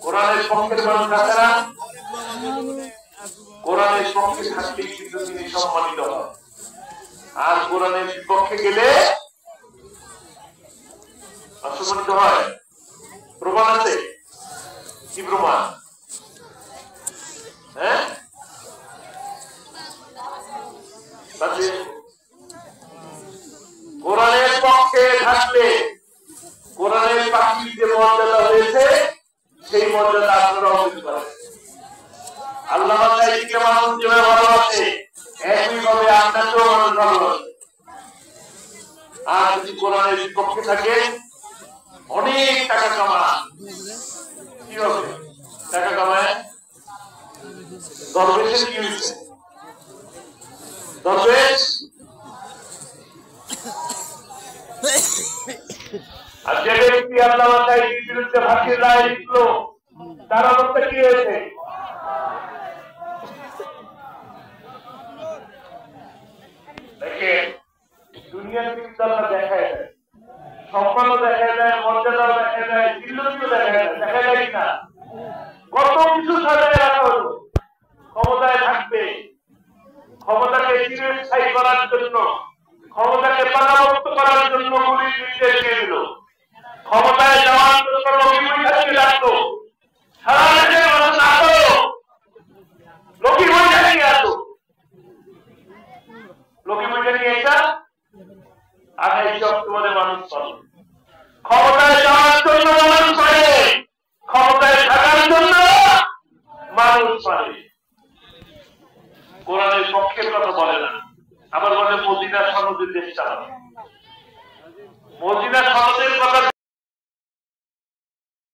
কোরআনের পক্ষের মানুষ আছে না? কোরআনের পক্ষে থাকলেই কিন্তু তিনি সম্মানিত হন, আর কোরআনের বিপক্ষে গেলে অসম্মানিত হয়। প্রমাণ আছে? কি প্রমাণ? হ্যাঁ, কোরআনের পক্ষে থাকলে কোরআনের পাখির যে মর্যাদা হয়েছে সেই মর্যাদা আপনারাও পেতে পারেন। আল্লাহ তাআলাকে মানুষ যেভাবে ভালোবাসে একইভাবে আপনাকেও মানুষ ভালোবাসে। আর যদি কোরআনের বিপক্ষে থাকে অনেক টাকা কামায়, কি হবে? টাকা কামায় দরবেশের কি হয়েছে? দরবেশ আর যে ব্যক্তি আল্লাহ তাআলার বিরুদ্ধে ভাষির রায় লিখলো তার অবস্থা কি হয়েছে? দেখেন, দুনিয়ার কিন্তু আল্লাহ দেখায় দেয়, সম্মানও দেখা যায়, মর্যাদাও দেখা যায়, জিল্লতিও দেখা যায়, দেখা যায় কিনা? কত কিছু সাজায় রাখা হলো। ক্ষমতায় থাকবে, ক্ষমতাকে চিরস্থায়ী করার জন্য, ক্ষমতাকে পাকাপোক্ত করার জন্য গুলির নির্দেশ দিয়ে দিল। ক্ষমতায় যাওয়ার জন্য লক্ষ্মী বৈঠকে রাখলো, সারা দেশের মানুষ আসো, লক্ষ্মী বৈঠক নিয়ে আসো। লক্ষ্মী বৈঠক নিয়ে এসা 28 অক্টোবরে মানুষ পাবে। ক্ষমতায় যাওয়ার জন্য মানুষ পাবে, ক্ষমতায় থাকার জন্য মানুষ পাবে। কোরআনের পক্ষের কথা বলে না, আবার বলে মদিনার সনদের দেশ চালাবে।